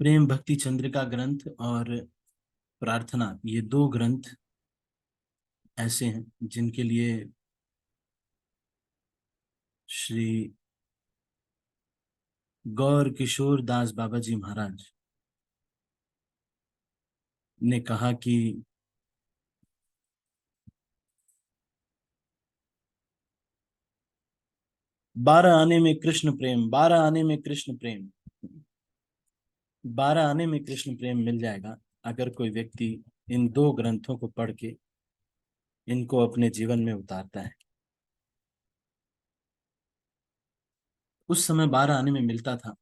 प्रेम भक्ति चंद्रिका ग्रंथ और प्रार्थना, ये दो ग्रंथ ऐसे हैं जिनके लिए श्री गौर किशोर दास बाबा जी महाराज ने कहा कि 12 आने में कृष्ण प्रेम, 12 आने में कृष्ण प्रेम, 12 आने में कृष्ण प्रेम मिल जाएगा अगर कोई व्यक्ति इन दो ग्रंथों को पढ़ के इनको अपने जीवन में उतारता है। उस समय 12 आने में मिलता था।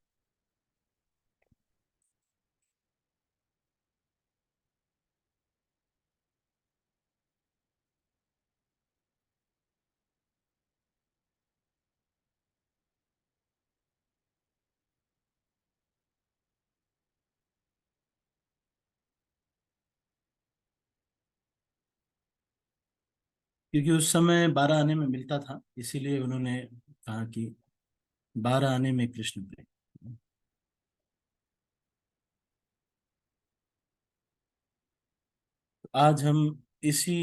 क्योंकि उस समय 12 आने में मिलता था, इसीलिए उन्होंने कहा कि 12 आने में कृष्ण प्रेम। आज हम इसी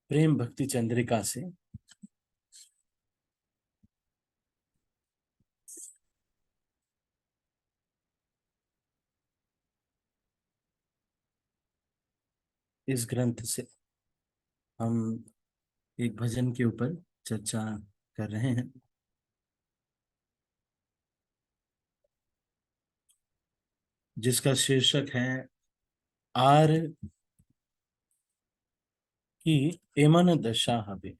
प्रेम भक्ति चंद्रिका से इस ग्रंथ से हम एक भजन के ऊपर चर्चा कर रहे हैं, जिसका शीर्षक है आर की एमन दशा हबे।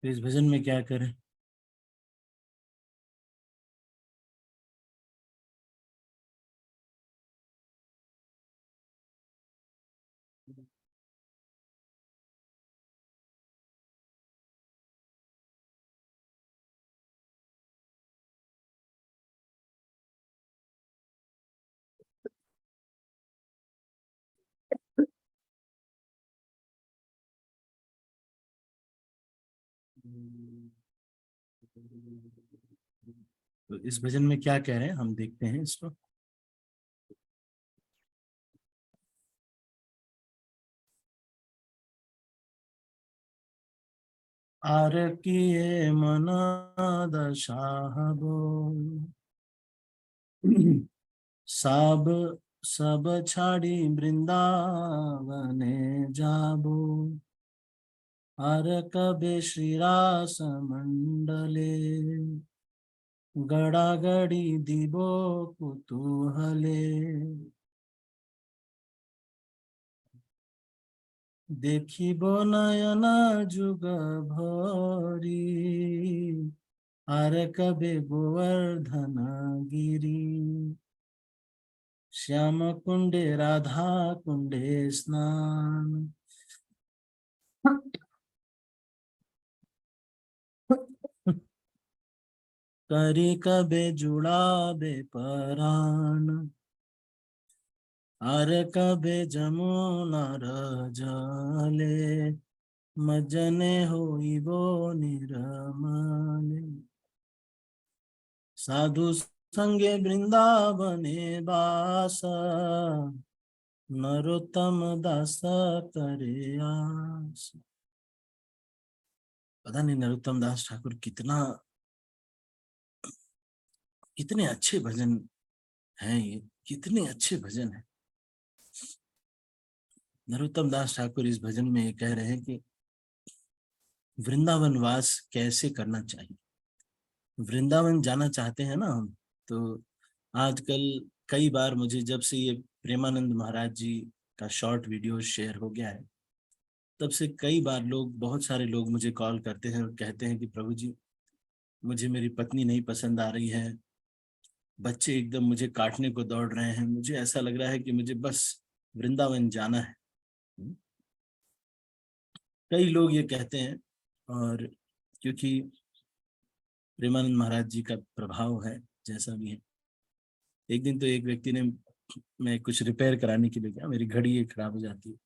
तो इस भजन में क्या करें? तो इस भजन में क्या कह रहे हैं हम देखते हैं इसको। आर किए मना दशा हबो, सब सब छाड़ी वृंदावने जाबो। आर कबे श्रीरास मंडले, गड़ा गड़ी दिबो कुतूहले। देखिबो नयन जुग भरी, आर कबे गोवर्धन गिरी। श्याम कुंडे राधा कुंडे स्नान, करी कबे जुड़ाबे परान। आर कबे जमुनार जले, मजने होइबो निर्मले। साधु संगे वृंदावने बास, नरोत्तम दास करे आस। पता नहीं नरोत्तम दास ठाकुर कितने अच्छे भजन हैं, ये कितने अच्छे भजन हैं। नरोत्तम दास ठाकुर इस भजन में ये कह रहे हैं कि वृंदावन वास कैसे करना चाहिए। वृंदावन जाना चाहते हैं ना हम, तो आजकल कई बार मुझे, जब से ये प्रेमानंद महाराज जी का शॉर्ट वीडियो शेयर हो गया है, तब से कई बार बहुत सारे लोग मुझे कॉल करते हैं और कहते हैं कि प्रभु जी, मुझे मेरी पत्नी नहीं पसंद आ रही है, बच्चे एकदम मुझे काटने को दौड़ रहे हैं, मुझे ऐसा लग रहा है कि मुझे बस वृंदावन जाना है। कई लोग ये कहते हैं, और क्योंकि प्रेमानंद महाराज जी का प्रभाव है जैसा भी है, एक दिन तो एक व्यक्ति ने, मैं कुछ रिपेयर कराने के लिए गया, मेरी घड़ी ये खराब हो जाती है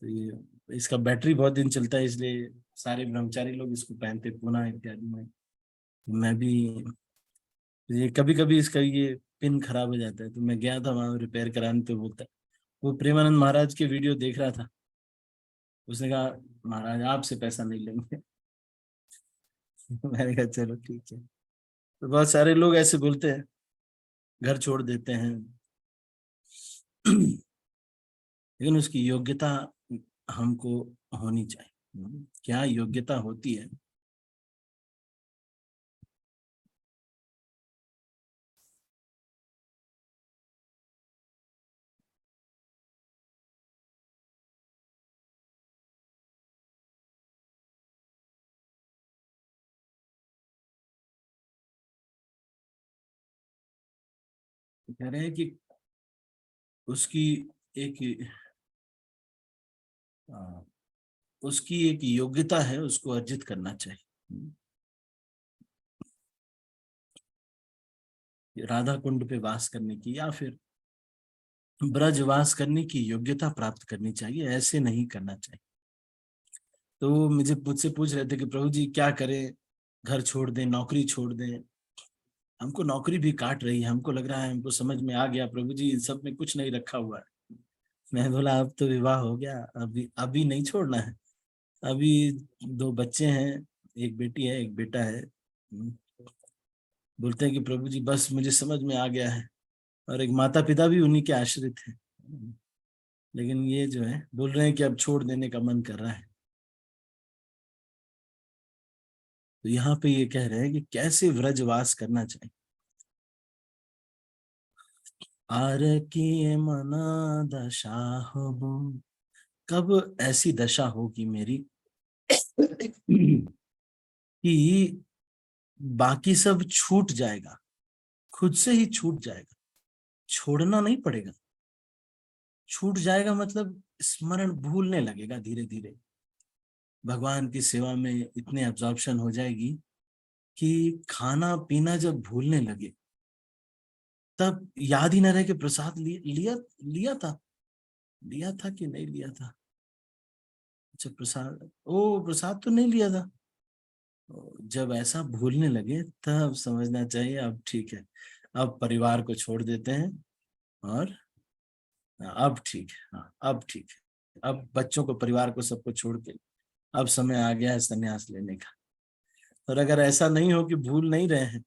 तो ये इसका बैटरी बहुत दिन चलता है, इसलिए सारे ब्रह्मचारी लोग इसको पहनते, पूना इत्यादि में। मैं भी, ये कभी कभी इसका ये पिन खराब हो जाता है, तो मैं गया था वहां रिपेयर कराने, तो बोलता है, वो प्रेमानंद महाराज के वीडियो देख रहा था, उसने कहा महाराज आपसे पैसा नहीं लेंगे मैंने कहा चलो ठीक है। तो बहुत सारे लोग ऐसे बोलते हैं, घर छोड़ देते हैं लेकिन उसकी योग्यता हमको होनी चाहिए। क्या योग्यता होती है? कह रहे हैं कि उसकी एक आ, उसकी एक योग्यता है, उसको अर्जित करना चाहिए। राधा कुंड पे वास करने की या फिर ब्रजवास करने की योग्यता प्राप्त करनी चाहिए, ऐसे नहीं करना चाहिए। तो वो मुझसे पूछ रहे थे कि प्रभु जी क्या करें, घर छोड़ दें, नौकरी छोड़ दें? हमको नौकरी भी काट रही है, हमको लग रहा है, हमको समझ में आ गया प्रभु जी इन सब में कुछ नहीं रखा हुआ है। मैं बोला अब तो विवाह हो गया, अभी अभी नहीं छोड़ना है। अभी दो बच्चे हैं, एक बेटी है एक बेटा है। बोलते हैं कि प्रभु जी बस मुझे समझ में आ गया है, और एक माता पिता भी उन्हीं के आश्रित हैं। लेकिन ये जो है बोल रहे हैं कि अब छोड़ देने का मन कर रहा है। तो यहाँ पे ये कह रहे हैं कि कैसे व्रजवास करना चाहिए। आर की मना दशा हो, कब ऐसी दशा होगी मेरी कि बाकी सब छूट जाएगा, खुद से ही छूट जाएगा, छोड़ना नहीं पड़ेगा। छूट जाएगा मतलब स्मरण भूलने लगेगा धीरे धीरे, भगवान की सेवा में इतने एब्जॉर्प्शन हो जाएगी कि खाना पीना जब भूलने लगे तब याद ही न रहे कि प्रसाद लिया लिया था, लिया था कि नहीं लिया था। अच्छा प्रसाद, ओ प्रसाद तो नहीं लिया था। जब ऐसा भूलने लगे तब समझना चाहिए अब ठीक है, अब परिवार को छोड़ देते हैं, और अब ठीक है, हाँ अब ठीक है, अब बच्चों को परिवार को सबको छोड़ के अब समय आ गया है संन्यास लेने का। और अगर ऐसा नहीं हो कि भूल नहीं रहे हैं,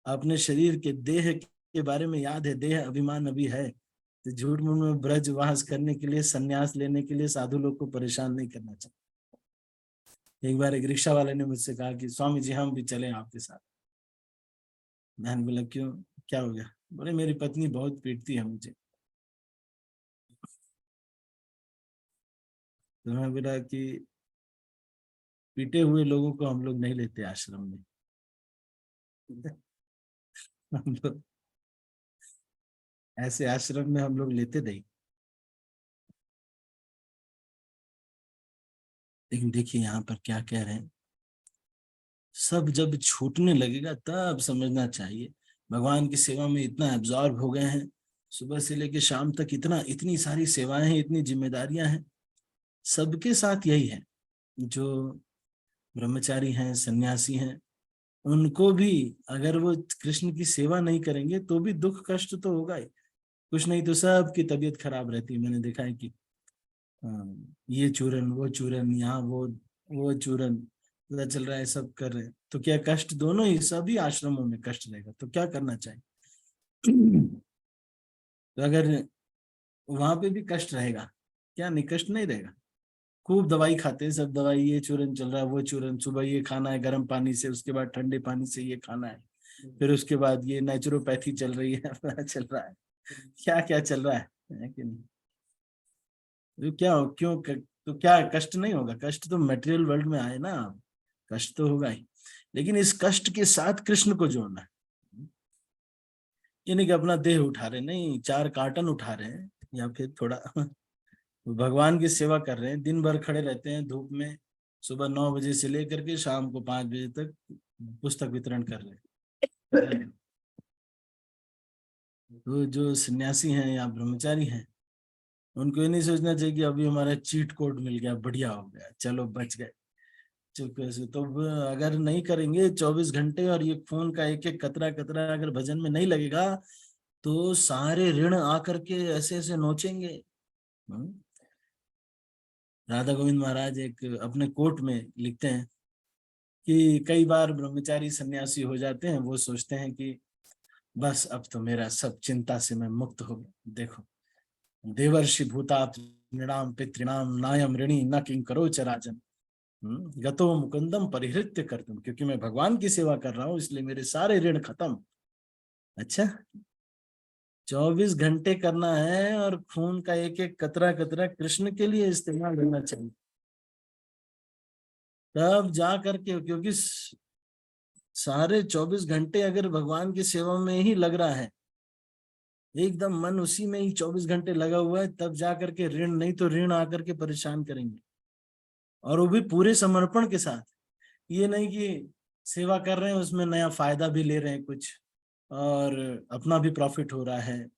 अपने शरीर के देह के बारे में याद है, देह अभिमान अभी है, तो झूठ मूठ में ब्रजवास करने के लिए, संन्यास लेने के लिए साधु लोग को परेशान नहीं करना चाहिए। एक बार एक रिक्शा वाले ने मुझसे कहा कि स्वामी जी हम भी चलें आपके साथ। मैंने बोला क्यों, क्या हो गया? बोले मेरी पत्नी बहुत पीटती है मुझे। तो मैं बोला कि पीटे हुए लोगों को हम लोग नहीं लेते आश्रम में हम लोग ऐसे आश्रम में हम लोग लेते नहीं। लेकिन देखिए यहाँ पर क्या कह रहे हैं, सब जब छूटने लगेगा तब समझना चाहिए, भगवान की सेवा में इतना एब्जॉर्ब हो गए हैं, सुबह से लेकर शाम तक इतना, इतनी सारी सेवाएं हैं, इतनी जिम्मेदारियां हैं। सबके साथ यही है, जो ब्रह्मचारी हैं, सन्यासी हैं, उनको भी अगर वो कृष्ण की सेवा नहीं करेंगे तो भी दुख कष्ट तो होगा ही। कुछ नहीं तो सबकी तबीयत खराब रहती है। मैंने देखा है कि ये चूरन वो चूरन, यहाँ वो चूरन, पता चल रहा है सब कर रहे हैं। तो क्या कष्ट दोनों ही, सभी आश्रमों में कष्ट रहेगा, तो क्या करना चाहिए? तो अगर वहां पे भी कष्ट रहेगा, क्या नहीं कष्ट नहीं रहेगा? खूब दवाई खाते हैं सब, दवाई ये चूरन चल रहा है वो चूरन, सुबह ये खाना है गर्म पानी से, उसके बाद ठंडे पानी से ये खाना है, फिर उसके बाद ये नेचुरोपैथी चल रही है पता चल रहा है क्या क्या चल रहा है कि नहीं? तो क्या क्यों तो क्या कष्ट नहीं होगा? कष्ट तो मटेरियल वर्ल्ड में आए ना, कष्ट तो होगा ही। लेकिन इस कष्ट के साथ कृष्ण को जोड़ना है। ये नहीं कि अपना देह उठा रहे, नहीं 4 कार्टन उठा रहे हैं, या फिर थोड़ा भगवान की सेवा कर रहे हैं, दिन भर खड़े रहते हैं धूप में, सुबह 9 बजे से लेकर के शाम को 5 बजे तक पुस्तक वितरण कर रहे हैं। तो जो सन्यासी हैं या ब्रह्मचारी हैं, उनको ये नहीं सोचना चाहिए कि अभी हमारा चीट कोड मिल गया, बढ़िया हो गया, चलो बच गए चुपके से। तो अगर नहीं करेंगे 24 घंटे, और ये खून का एक एक कतरा कतरा अगर भजन में नहीं लगेगा, तो सारे ऋण आकर के ऐसे ऐसे नोचेंगे। हम्म। राधा गोविंद महाराज एक अपने कोट में लिखते हैं कि कई बार ब्रह्मचारी सन्यासी हो जाते हैं, वो सोचते हैं कि बस अब तो मेरा सब चिंता से मैं मुक्त हो गया। देखो, देवर्षि भूतात नृणाम पितृणाम नायम ऋणी न किंकरो च राजन। गतो मुकुंदम परिहृत्य कर तुम, क्योंकि मैं भगवान की सेवा कर रहा हूं इसलिए मेरे सारे ऋण खत्म। अच्छा, 24 घंटे करना है, और खून का एक एक कतरा कतरा कृष्ण के लिए इस्तेमाल होना चाहिए, तब जा करके। क्योंकि सारे 24 घंटे अगर भगवान की सेवा में ही लग रहा है, एकदम मन उसी में ही 24 घंटे लगा हुआ है, तब जा करके ऋण, नहीं तो ऋण आकर के परेशान करेंगे। और वो भी पूरे समर्पण के साथ। ये नहीं कि सेवा कर रहे हैं उसमें नया फायदा भी ले रहे हैं कुछ, और अपना भी प्रॉफिट हो रहा है।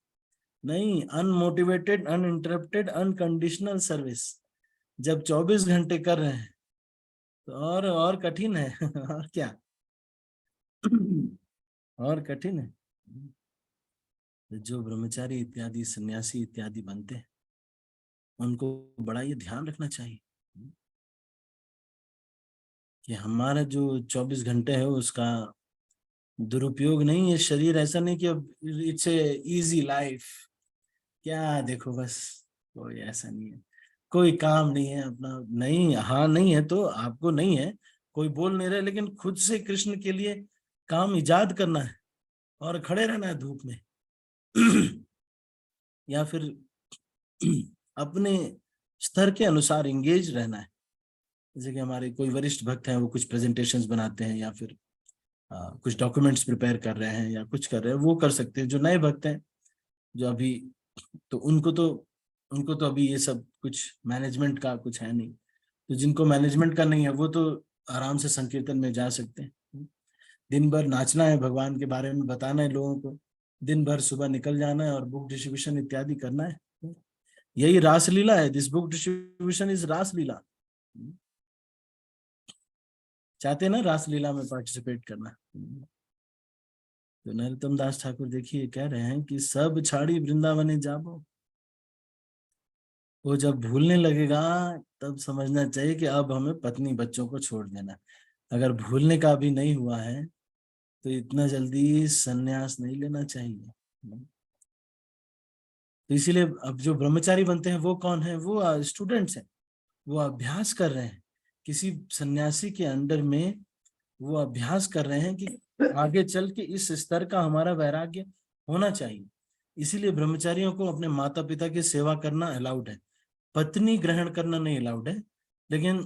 नहीं, अनमोटिवेटेड, अनइंटरप्टेड, अनकंडीशनल सर्विस जब 24 घंटे कर रहे हैं, तो और कठिन है और क्या, और कठिन है। जो ब्रह्मचारी इत्यादि सन्यासी इत्यादि बनते हैं, उनको बड़ा ये ध्यान रखना चाहिए कि हमारा जो 24 घंटे है उसका दुरुपयोग नहीं है। शरीर ऐसा नहीं कि अब इट्स ए इजी लाइफ, क्या देखो बस, कोई ऐसा नहीं है, कोई काम नहीं है अपना, नहीं, हाँ नहीं है तो आपको नहीं है, कोई बोल नहीं रहे, लेकिन खुद से कृष्ण के लिए काम इजाद करना है और खड़े रहना है धूप में या फिर अपने स्तर के अनुसार इंगेज रहना है। जैसे कि हमारे कोई वरिष्ठ भक्त हैं, वो कुछ प्रेजेंटेशंस बनाते हैं, या फिर कुछ डॉक्यूमेंट्स प्रिपेयर कर रहे हैं या कुछ कर रहे हैं, वो कर सकते हैं। जो नए भक्त हैं, जो अभी, तो उनको तो अभी ये सब कुछ मैनेजमेंट का कुछ है नहीं। तो जिनको मैनेजमेंट का नहीं है, वो तो आराम से संकीर्तन में जा सकते हैं। दिन भर नाचना है, भगवान के बारे में बताना है लोगों को, दिन भर सुबह निकल जाना है और बुक डिस्ट्रीब्यूशन इत्यादि करना है। यही रासलीला है, दिस बुक डिस्ट्रीब्यूशन इज रासलीला। चाहते हैं ना रासलीला में पार्टिसिपेट करना। तो नरोत्तम दास ठाकुर देखिए कह रहे हैं कि सब छाड़ी वृंदावने जाबो। वो जब भूलने लगेगा, तब समझना चाहिए कि अब हमें पत्नी बच्चों को छोड़ देना। अगर भूलने का भी नहीं हुआ है, तो इतना जल्दी संन्यास नहीं लेना चाहिए। तो इसीलिए अब जो ब्रह्मचारी बनते हैं वो कौन है, वो स्टूडेंट्स हैं, वो अभ्यास कर रहे हैं किसी सन्यासी के अंडर में। वो अभ्यास कर रहे हैं कि आगे चल के इस स्तर का हमारा वैराग्य होना चाहिए। इसीलिए ब्रह्मचारियों को अपने माता पिता की सेवा करना अलाउड है, पत्नी ग्रहण करना नहीं अलाउड है। लेकिन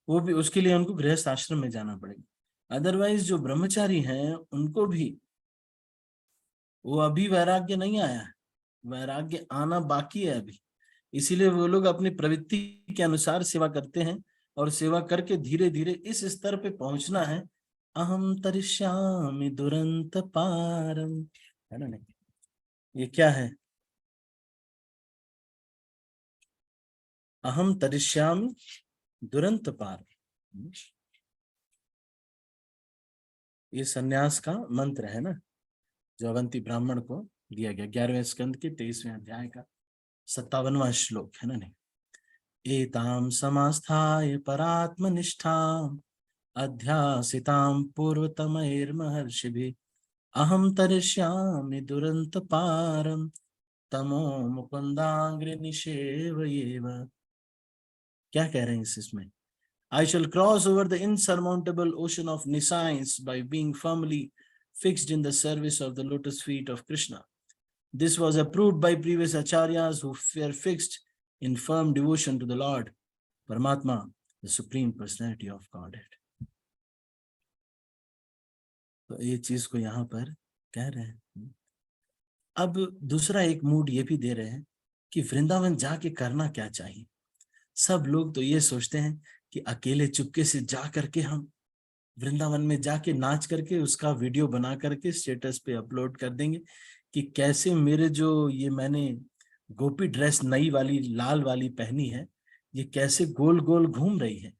वो भी, उसके लिए उनको गृहस्थ आश्रम में जाना पड़ेगा। अदरवाइज जो ब्रह्मचारी हैं उनको भी, वो अभी वैराग्य नहीं आया है, वैराग्य आना बाकी है अभी। इसीलिए वो लोग अपनी प्रवृत्ति के अनुसार सेवा करते हैं, और सेवा करके धीरे धीरे इस स्तर पे पहुंचना है। अहम तरिष्यामि दुरंत पारम, है ना? नहीं, ये क्या है? अहम तरिष्यामि दुरंत पारम, ये सन्यास का मंत्र है ना, जो अवंती ब्राह्मण को दिया गया, 11वें स्कंद के 23वें अध्याय का 57वां श्लोक, है ना? नहीं, एताम समास्थाय परात्मनिष्ठाम अध्यासितां पूर्वतमैर्महर्षिभिः अहं तरिष्यामि दुरंत पारम तमो मुकुंदाग्र निषेवयेव। क्या कह रहे हैं इसमें? I shall cross over the insurmountable ocean of nescience by being firmly fixed in the service of the lotus feet of Krishna. This was approved by previous acharyas who were fixed in firm devotion to the Lord, Paramatma, the Supreme Personality of Godhead. तो ये चीज को यहाँ पर कह रहे हैं। अब दूसरा एक मूड ये भी दे रहे हैं कि वृंदावन जाके करना क्या चाहिए। सब लोग तो ये सोचते हैं कि अकेले चुपके से जा करके हम वृंदावन में जाके नाच करके उसका वीडियो बना करके स्टेटस पे अपलोड कर देंगे, कि कैसे मेरे जो ये मैंने गोपी ड्रेस नई वाली लाल वाली पहनी है, ये कैसे गोल गोल घूम रही है।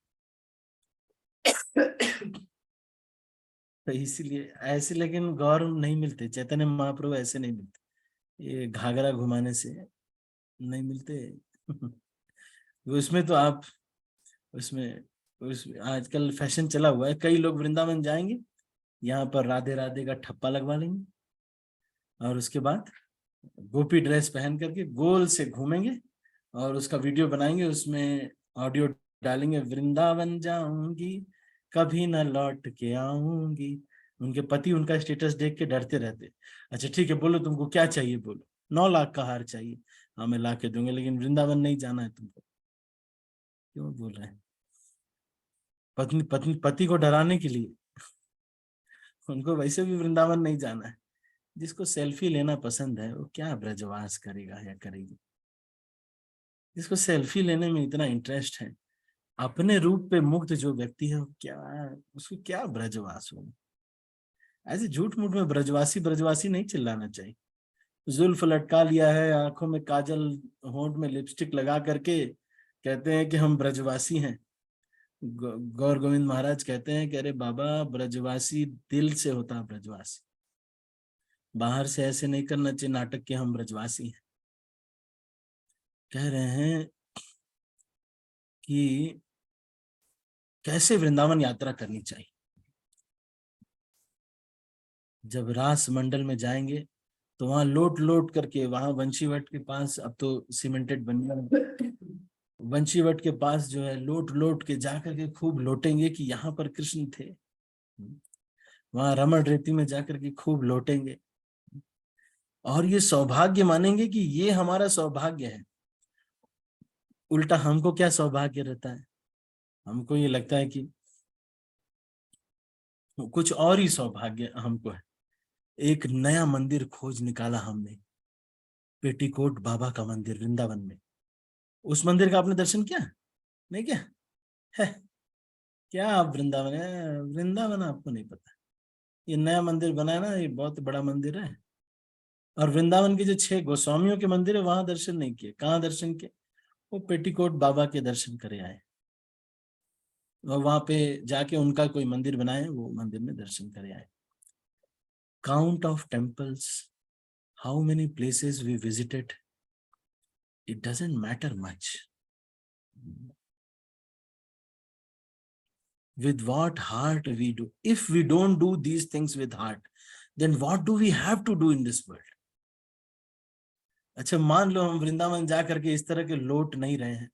तो इसीलिए ऐसे, लेकिन गौर नहीं मिलते, चैतन्य महाप्रभु ऐसे नहीं मिलते, ये घाघरा घुमाने से नहीं मिलते। उसमें तो आप उसमें उस आजकल फैशन चला हुआ है, कई लोग वृंदावन जाएंगे, यहाँ पर राधे राधे का ठप्पा लगवा लेंगे और उसके बाद गोपी ड्रेस पहन करके गोल से घूमेंगे और उसका वीडियो बनाएंगे, उसमें ऑडियो डालेंगे, वृंदावन जाऊंगी कभी न लौट के आऊंगी। उनके पति उनका स्टेटस देख के डरते रहते, अच्छा ठीक है बोलो तुमको क्या चाहिए, बोलो 9 लाख का हार चाहिए, हाँ मैं ला के दूंगा, लेकिन वृंदावन नहीं जाना है तुमको। क्यों बोल रहे हैं? पत्नी पत्नी पति को डराने के लिए, उनको वैसे भी वृंदावन नहीं जाना है। जिसको सेल्फी लेना पसंद है वो क्या ब्रजवास करेगा या करेगी। जिसको सेल्फी लेने में इतना इंटरेस्ट है, अपने रूप पे मुग्ध जो व्यक्ति है, वो क्या, उसको क्या ब्रजवास हो। ऐसे झूठ मूठ में ब्रजवासी ब्रजवासी नहीं चिल्लाना चाहिए। जुल्फ लटका लिया है, आंखों में काजल, होंठ में लिपस्टिक लगा करके कहते हैं कि हम ब्रजवासी हैं। गौर गोविंद महाराज कहते हैं कि अरे बाबा, ब्रजवासी दिल से होता है ब्रजवासी, बाहर से ऐसे नहीं करना चाहिए नाटक के हम ब्रजवासी हैं। कह रहे हैं कि कैसे वृंदावन यात्रा करनी चाहिए। जब रास मंडल में जाएंगे तो वहां लोट लोट करके, वहां वंशीवट के पास, अब तो सीमेंटेड बन गया, वंशीवट के पास जो है लोट लोट के जाकर के खूब लोटेंगे कि यहाँ पर कृष्ण थे। वहां रमण रेती में जाकर के खूब लोटेंगे और ये सौभाग्य मानेंगे कि ये हमारा सौभाग्य है। उल्टा हमको क्या सौभाग्य रहता है, हमको ये लगता है कि कुछ और ही सौभाग्य हमको है। एक नया मंदिर खोज निकाला हमने, पेटीकोट बाबा का मंदिर वृंदावन में। उस मंदिर का आपने दर्शन किया नहीं? क्या है, क्या आप वृंदावन है, वृंदावन आपको नहीं पता। ये नया मंदिर बना है ना, ये बहुत बड़ा मंदिर है। और वृंदावन के जो 6 गोस्वामियों के मंदिर है वहां दर्शन नहीं किए। कहाँ दर्शन किए? वो पेटीकोट बाबा के दर्शन करे आए, और वहां पे जाके उनका कोई मंदिर बनाए, वो मंदिर में दर्शन करे आए। Count of temples, how many places we visited, it doesn't matter much. With what heart we do. If we don't do these things with heart, then what do we have to do in this world? अच्छा मान लो हम वृंदावन जा करके इस तरह के लोट नहीं रहे हैं,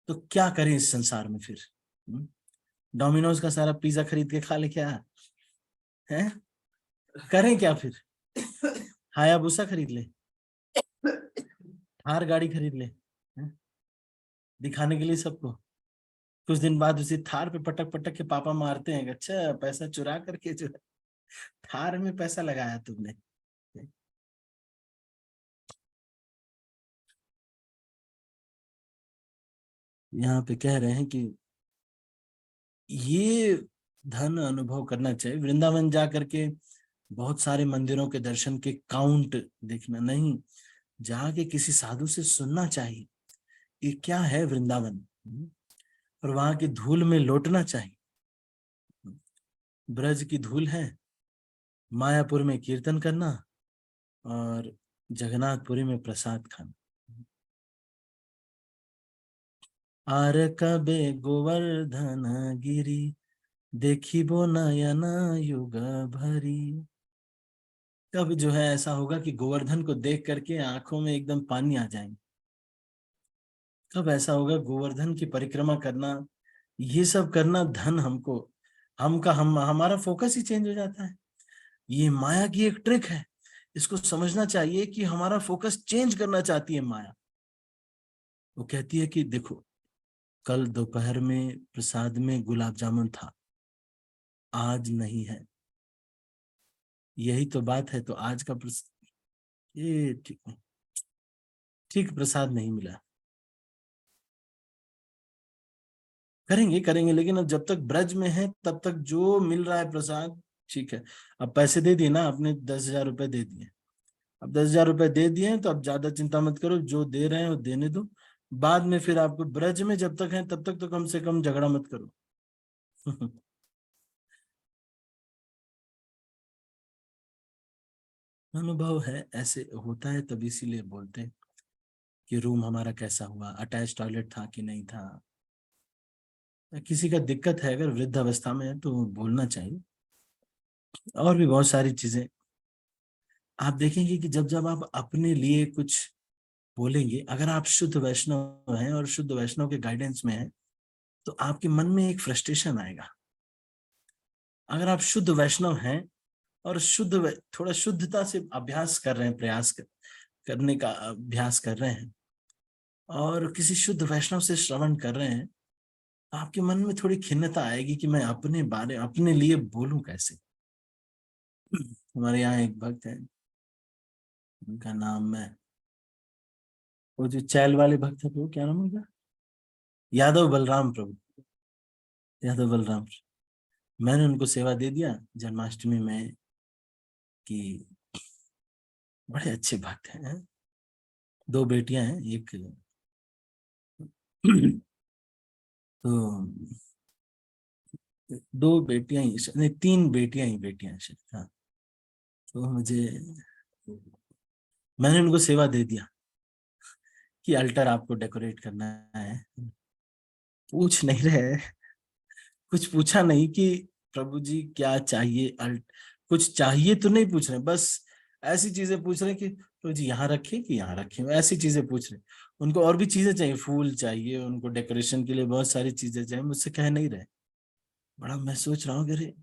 तो क्या करें इस संसार में फिर? डोमिनोज का सारा पिज्जा खरीद के खा ले क्या है? करें क्या फिर? हायाबुसा खरीद ले, थार गाड़ी खरीद ले, दिखाने के लिए सबको। कुछ दिन बाद उसी थार पे पटक पटक के पापा मारते हैं, अच्छा पैसा चुरा करके जो थार में पैसा लगाया तुमने। यहाँ पे कह रहे हैं कि ये धन अनुभव करना चाहिए। वृंदावन जा करके बहुत सारे मंदिरों के दर्शन के काउंट देखना नहीं, जाके किसी साधु से सुनना चाहिए ये क्या है वृंदावन, और वहां की धूल में लौटना चाहिए। ब्रज की धूल है, मायापुर में कीर्तन करना और जगन्नाथपुरी में प्रसाद खाना। आर कबे गोवर्धन गिरी, देखिबो नयन युग भरी। कब जो है ऐसा होगा कि गोवर्धन को देख करके आंखों में एकदम पानी आ जाएंगे। कब ऐसा होगा? गोवर्धन की परिक्रमा करना, ये सब करना, धन हमको, हमारा फोकस ही चेंज हो जाता है। ये माया की एक ट्रिक है, इसको समझना चाहिए कि हमारा फोकस चेंज करना चाहती है माया। वो कहती है कि देखो, कल दोपहर में प्रसाद में गुलाब जामुन था, आज नहीं है, यही तो बात है। तो आज का ये ठीक ठीक प्रसाद नहीं मिला। करेंगे करेंगे, लेकिन अब जब तक ब्रज में है तब तक जो मिल रहा है प्रसाद ठीक है। अब पैसे दे दिए ना, आपने 10,000 रुपए दे दिए, अब 10,000 रुपए दे दिए हैं तो अब ज्यादा चिंता मत करो, जो दे रहे हैं वो देने दो। बाद में फिर आपको ब्रज में जब तक है तब तक तो कम से कम झगड़ा मत करो। अनुभव है, ऐसे होता है, तब इसीलिए बोलते हैं कि रूम हमारा कैसा हुआ, अटैच टॉयलेट था कि नहीं था। किसी का दिक्कत है अगर वृद्ध अवस्था में है तो बोलना चाहिए। और भी बहुत सारी चीजें आप देखेंगे कि जब जब आप अपने लिए कुछ बोलेंगे, अगर आप शुद्ध वैष्णव हैं और शुद्ध वैष्णव के गाइडेंस में हैं, तो आपके मन में एक फ्रस्ट्रेशन आएगा। अगर आप शुद्ध वैष्णव हैं और थोड़ा शुद्धता से अभ्यास कर रहे हैं, करने का अभ्यास कर रहे हैं, और किसी शुद्ध वैष्णव से श्रवण कर रहे हैं, तो आपके मन में थोड़ी खिन्नता आएगी कि मैं अपने लिए बोलूं कैसे। हमारे यहाँ एक भक्त है, उनका नाम मैं, वो जो चैल वाले भक्त है, वो क्या नाम है उनका, यादव बलराम प्रभु, यादव बलराम। मैंने उनको सेवा दे दिया जन्माष्टमी में कि बड़े अच्छे भक्त हैं। दो बेटियां हैं, एक तो दो बेटियां ही, नहीं तीन बेटियां हैं शायद, हाँ। तो मैंने उनको सेवा दे दिया कि अल्टर आपको डेकोरेट करना है। पूछ नहीं रहे, कुछ पूछा नहीं कि प्रभु जी क्या चाहिए, कुछ चाहिए तो नहीं पूछ रहे, बस ऐसी चीजें पूछ रहे कि प्रभु जी यहाँ रखे कि यहाँ रखे, ऐसी चीजें पूछ रहे। उनको और भी चीजें चाहिए, फूल चाहिए उनको, डेकोरेशन के लिए बहुत सारी चीजें चाहिए, मुझसे कह नहीं रहे। बड़ा मैं सोच रहा हूँ कि अरे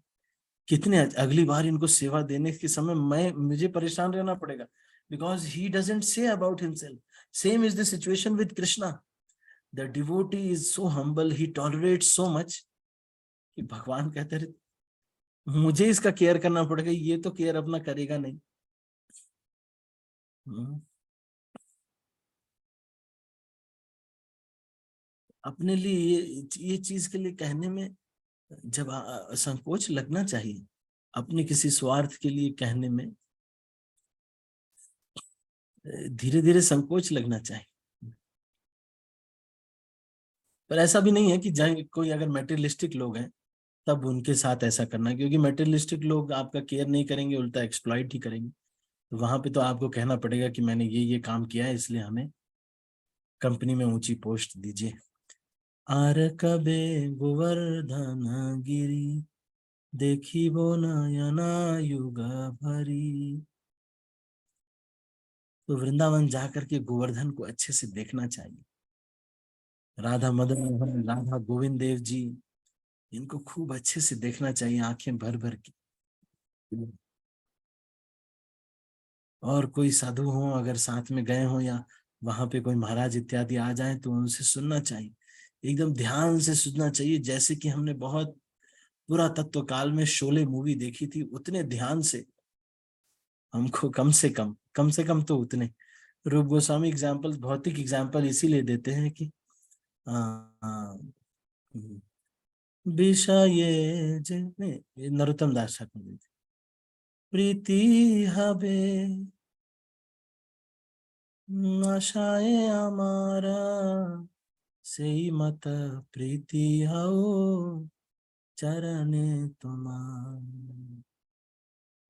कितने, अगली बार इनको सेवा देने के समय मुझे परेशान रहना पड़ेगा, because he doesn't say about himself. Same is the situation with Krishna. The devotee is so humble, he tolerates so much कि भगवान कहते रहे मुझे इसका केयर करना पड़ेगा, ये तो केयर अपना करेगा नहीं। हम्म, अपने लिए ये चीज के लिए कहने में जब संकोच लगना चाहिए, अपने किसी स्वार्थ के लिए कहने में धीरे धीरे संकोच लगना चाहिए। पर ऐसा भी नहीं है कि जहाँ कोई अगर मेटेरियलिस्टिक लोग हैं तब उनके साथ ऐसा करना है, क्योंकि मेटेरियलिस्टिक लोग आपका केयर नहीं करेंगे, उल्टा एक्सप्लॉइट ही करेंगे। तो वहां पे तो आपको कहना पड़ेगा कि मैंने ये काम किया है, इसलिए हमें कंपनी में ऊंची पोस्ट दीजिए। आर कबे गोवर्धन गिरी, देखी वो नयना युग भरी। तो वृंदावन जाकर के गोवर्धन को अच्छे से देखना चाहिए। राधा मदन मोहन, राधा गोविंद देव जी, इनको खूब अच्छे से देखना चाहिए, आंखें भर भर के। और कोई साधु हो अगर साथ में गए हो, या वहां पे कोई महाराज इत्यादि आ जाए, तो उनसे सुनना चाहिए, एकदम ध्यान से सुनना चाहिए, जैसे कि हमने बहुत पूरा तत्व काल में शोले मूवी देखी थी, उतने ध्यान से। हमको कम से कम तो उतने। रूप गोस्वामी एग्जाम्पल, भौतिक एग्जाम्पल इसीलिए देते हैं कि आ, आ, विषय ये नरोत्तम दास ठाकुर जी, प्रीति हबे आशाए हमारा, सही मत प्रीति हो चरणे तुम्हार।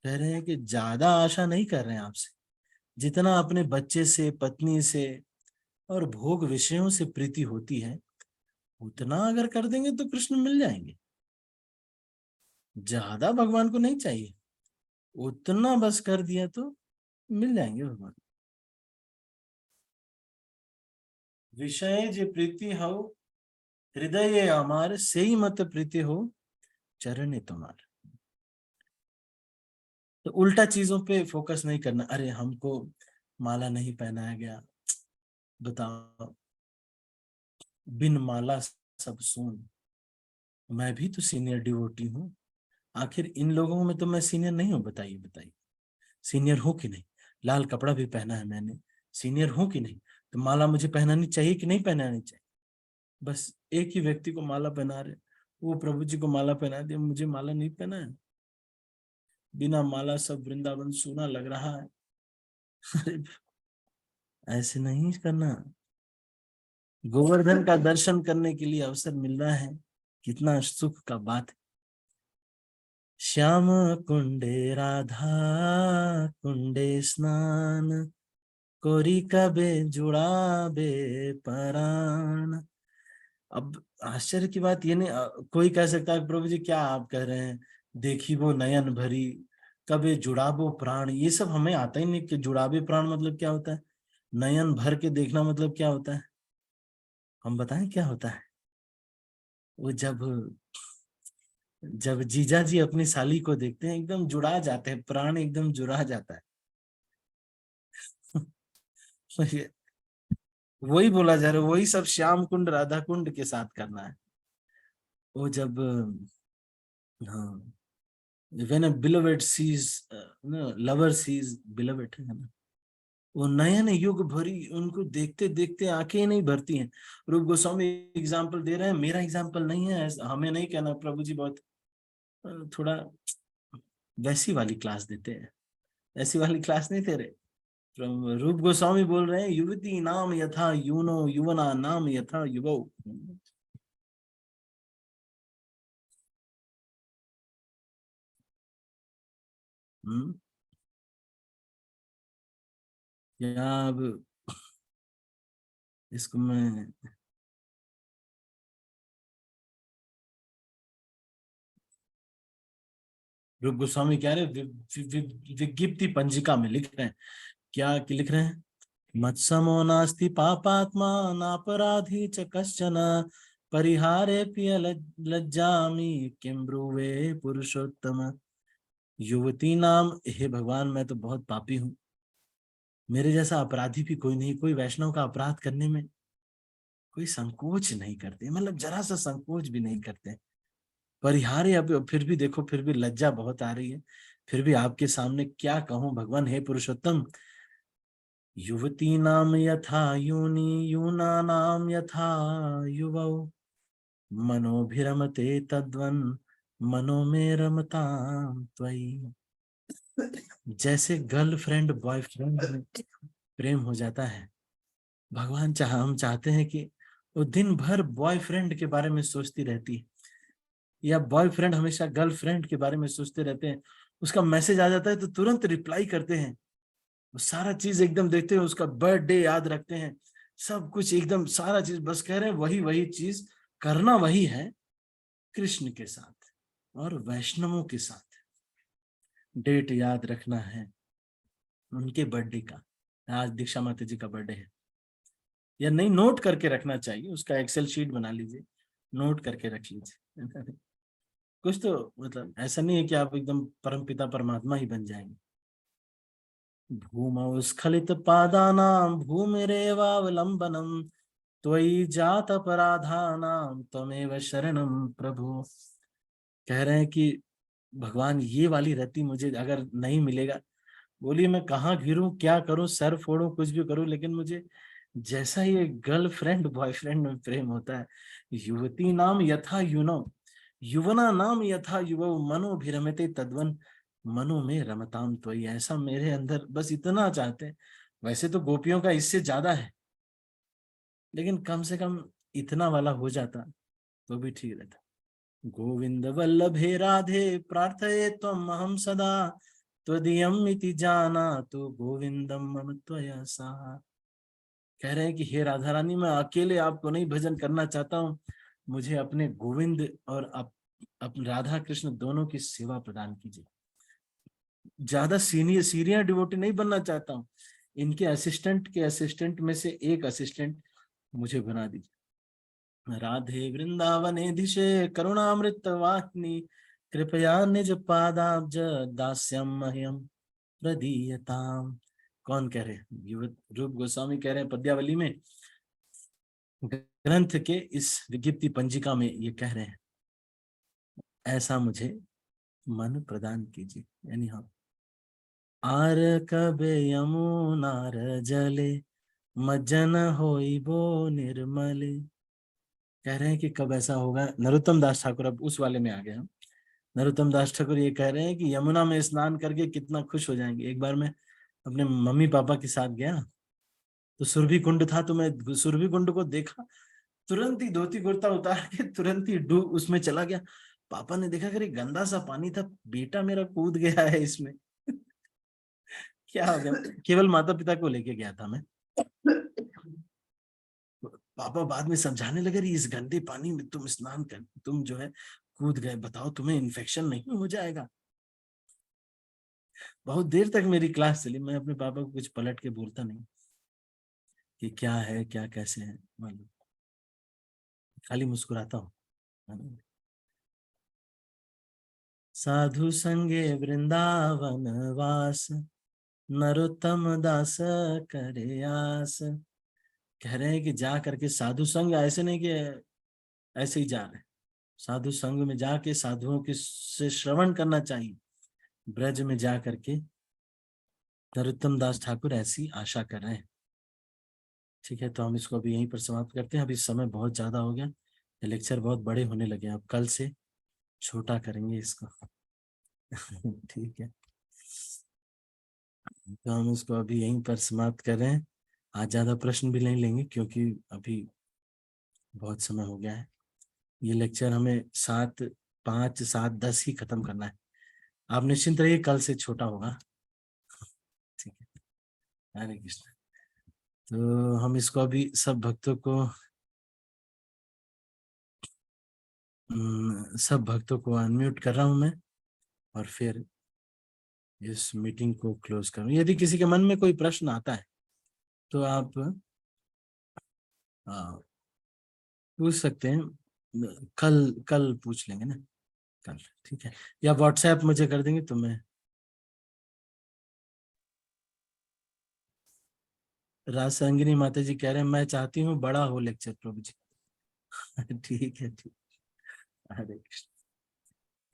कह रहे हैं कि ज्यादा आशा नहीं कर रहे हैं आपसे, जितना अपने बच्चे से, पत्नी से और भोग विषयों से प्रीति होती है, उतना अगर कर देंगे तो कृष्ण मिल जाएंगे। ज्यादा भगवान को नहीं चाहिए, उतना बस कर दिया तो मिल जाएंगे भगवान। विषय जे प्रीति हो हृदय हमारे, से ही मत प्रीति हो चरण तुम्हारे। तो उल्टा चीजों पे फोकस नहीं करना, अरे हमको माला नहीं पहनाया गया, बताओ, बिन माला सब सून, मैं भी तो सीनियर डिवोटी हूँ, आखिर इन लोगों में तो मैं सीनियर नहीं हूँ, बताइए बताइए, सीनियर हूँ कि नहीं? लाल कपड़ा भी पहना है मैंने, सीनियर हूँ कि नहीं? तो माला मुझे पहनानी चाहिए कि नहीं पहनानी चाहिए? बस एक ही व्यक्ति को माला पहना रहे, वो प्रभु जी को माला पहना दिया, मुझे माला नहीं पहना है। बिना माला सब वृंदावन सूना लग रहा है। अरे ऐसे नहीं करना। गोवर्धन का दर्शन करने के लिए अवसर मिल रहा है, कितना सुख का बात है। श्याम कुंडे राधा कुंडे स्नान, कोरी कबे जुड़ाबे परान। अब आश्चर्य की बात ये नहीं, कोई कह सकता है प्रभु जी क्या आप कह रहे हैं, देखी वो नयन भरी, कबे जुड़ाबो प्राण। ये सब हमें आता ही नहीं कि जुड़ाबे प्राण मतलब क्या होता है, नयन भर के देखना मतलब क्या होता है। हम बताएं क्या होता है। वो जब जब जीजा जी अपनी साली को देखते हैं एकदम जुड़ा जाते हैं, प्राण एकदम जुड़ा जाता है। वही बोला जा रहा है, वही सब श्याम कुंड राधा कुंड के साथ करना है। वो जब हाँ, when a beloved sees no, lover sees beloved है ना, वो नयन युग भरी उनको देखते देखते आंखें ही नहीं भरती हैं। रूप गोस्वामी एग्जाम्पल दे रहे हैं, मेरा एग्जाम्पल नहीं है, हमें नहीं कहना प्रभु जी बहुत थोड़ा वैसी वाली क्लास देते हैं, ऐसी वाली क्लास नहीं दे रहे। रूप गोस्वामी बोल रहे हैं युवती नाम यथा यूनो युवना नाम यथा युवो। हम्म, या अब इसको मैं रूप गोस्वामी कह रहे विज्ञप्ति पंजिका में लिख रहे हैं, क्या लिख रहे हैं, मत्समो नास्ति पापात्मा नापराधी च कश्चन, परिहारे प्रिय लज्जामि किम ब्रुवे पुरुषोत्तम। युवती नाम, हे भगवान मैं तो बहुत पापी हूँ, मेरे जैसा अपराधी भी कोई नहीं, कोई वैष्णव का अपराध करने में कोई संकोच नहीं करते, मतलब जरा सा संकोच भी नहीं करते। परिहारे, अब फिर भी देखो, फिर भी लज्जा बहुत आ रही है, फिर भी आपके सामने क्या कहूं भगवान, हे पुरुषोत्तम। युवती नाम यथा यूनी यूना नाम यथा युवौ, मनोभिरमते तद्वन् मनो में रमताम त्वयि। जैसे गर्लफ्रेंड बॉयफ्रेंड में प्रेम हो जाता है, भगवान हम चाहते हैं कि वो दिन भर बॉयफ्रेंड के बारे में सोचती रहती है, या बॉयफ्रेंड हमेशा गर्लफ्रेंड के बारे में सोचते रहते हैं। उसका मैसेज आ जाता है तो तुरंत रिप्लाई करते हैं, वो सारा चीज एकदम देखते हैं, उसका बर्थडे याद रखते हैं, सब कुछ एकदम सारा चीज, बस कह रहे हैं वही वही चीज करना वही है, कृष्ण के साथ और वैष्णवों के साथ डेट याद रखना है उनके बर्थडे का। आज दीक्षा माता जी का बर्थडे है, या नहीं नोट करके रखना चाहिए, उसका एक्सेल शीट बना लीजिए, नोट करके रख लीजिए। कुछ तो मतलब ऐसा नहीं है कि आप एकदम परमपिता परमात्मा ही बन जाएंगे। भूमौ स्खलित पादानां भूमिरेवावलंबनम, त्वयि जात अपराधानां त्वमेव शरणं प्रभु। कह रहे हैं कि भगवान ये वाली रति मुझे अगर नहीं मिलेगा, बोलिए मैं कहाँ घिरूं, क्या करूं, सर फोड़ूं, कुछ भी करूं, लेकिन मुझे जैसा ये गर्लफ्रेंड बॉयफ्रेंड में प्रेम होता है, युवती नाम यथा युनो युवना नाम यथा युव मनो भी रमते तद्वन मनो में रमताम त्वयि, ऐसा मेरे अंदर बस इतना चाहते हैं। वैसे तो गोपियों का इससे ज्यादा है, लेकिन कम से कम इतना वाला हो जाता तो भी ठीक रहता। गोविंद वल्लभे राधे प्रार्थये त्वम् अहं सदा, त्वदीयम् इति जाना तो गोविंदम मम त्वया सहा। कह रहे हैं कि हे राधा रानी, मैं अकेले आपको नहीं भजन करना चाहता हूँ, मुझे अपने गोविंद और अपने राधा कृष्ण दोनों की सेवा प्रदान कीजिए। ज्यादा सीनियर डिवोटी नहीं बनना चाहता हूँ, इनके असिस्टेंट के असिस्टेंट में से एक असिस्टेंट मुझे बना दीजिए। राधे वृंदावने दिशे करुणामृत वाहिनी, कृपया निज पादाब्ज दास्यम मह्यम प्रदीयताम। कौन कह रहे हैं, रूप गोस्वामी कह रहे हैं पद्यावली में, ग्रंथ के इस विज्ञप्ति पंजिका में ये कह रहे हैं, ऐसा मुझे मन प्रदान कीजिए। यानी हाँ, आर कबे यमुनार जले मज्जन होइबो निर्मले। कह रहे हैं कि कब ऐसा होगा, नरोत्तम दास ठाकुर, अब उस वाले में आ गए हम। नरोत्तम दास ठाकुर ये कह रहे हैं कि यमुना में स्नान करके कितना खुश हो जाएंगे। एक बार मैं अपने मम्मी पापा के साथ गया, तो सुरभि कुंड था, तो मैं सुरभि कुंड को देखा, तुरंत ही धोती कुर्ता उतार के तुरंत ही डूब उसमें चला गया। पापा ने देखा, अरे गंदा सा पानी था, बेटा मेरा कूद गया है इसमें। क्या हो गया? केवल माता पिता को लेके गया था मैं। पापा बाद में समझाने लगे, "अरे इस गंदे पानी में तुम स्नान कर, तुम जो है कूद गए, बताओ तुम्हें इन्फेक्शन नहीं हो जाएगा?" बहुत देर तक मेरी क्लास चली, मैं अपने पापा को कुछ पलट के बोलता नहीं कि क्या है, क्या कैसे है, मालूम, खाली मुस्कुराता हूँ। साधु संगे वृंदावन वास, नरोत्तम दास करे आस। कह रहे हैं कि जा करके साधु संग, ऐसे नहीं कि ऐसे ही जा रहे हैं, साधु संग में जाके साधुओं के से श्रवण करना चाहिए। ब्रज में जा करके नरोत्तम दास ठाकुर ऐसी आशा कर रहे हैं। ठीक है, तो हम इसको अभी यहीं पर समाप्त करते हैं, अभी समय बहुत ज्यादा हो गया, ये लेक्चर बहुत बड़े होने लगे हैं, अब कल से छोटा करेंगे इसको। ठीक है, तो हम इसको अभी यहीं पर समाप्त कर रहे हैं। आज ज्यादा प्रश्न भी नहीं लेंगे क्योंकि अभी बहुत समय हो गया है। ये लेक्चर हमें 7, 5, 7, 10 ही खत्म करना है। आप निश्चिंत रहिए, कल से छोटा होगा। ठीक है, हरे कृष्ण। तो हम इसको अभी सब भक्तों को सब भक्तों को अनम्यूट कर रहा हूं मैं, और फिर इस मीटिंग को क्लोज करूं। यदि किसी के मन में कोई प्रश्न आता है तो आप पूछ सकते हैं, कल कल पूछ लेंगे ना, कल। ठीक है, या व्हाट्सएप मुझे कर देंगे तो मैं। राजसंगिनी माता जी कह रहे हैं, मैं चाहती हूँ बड़ा हो लेक्चर प्रभु जी। ठीक है, ठीक। हरे कृष्ण,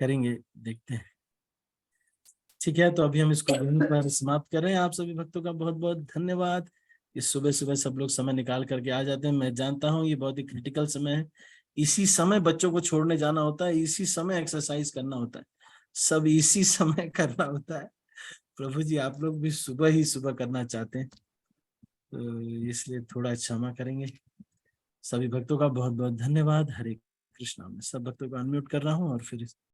करेंगे, देखते हैं। ठीक है, तो अभी हम इसको यहीं पर समाप्त कर रहे हैं। आप सभी भक्तों का बहुत बहुत धन्यवाद। इस सुबह सुबह सब लोग समय निकाल करके आ जाते हैं, मैं जानता हूँ ये बहुत ही क्रिटिकल समय है। इसी समय बच्चों को छोड़ने जाना होता है, इसी समय एक्सरसाइज करना होता है, सब इसी समय करना होता है। प्रभु जी आप लोग भी सुबह ही सुबह करना चाहते हैं, तो इसलिए थोड़ा क्षमा करेंगे। सभी भक्तों का बहुत बहुत धन्यवाद। हरे कृष्णा। मैं सब भक्तों को अनम्यूट कर रहा हूँ और फिर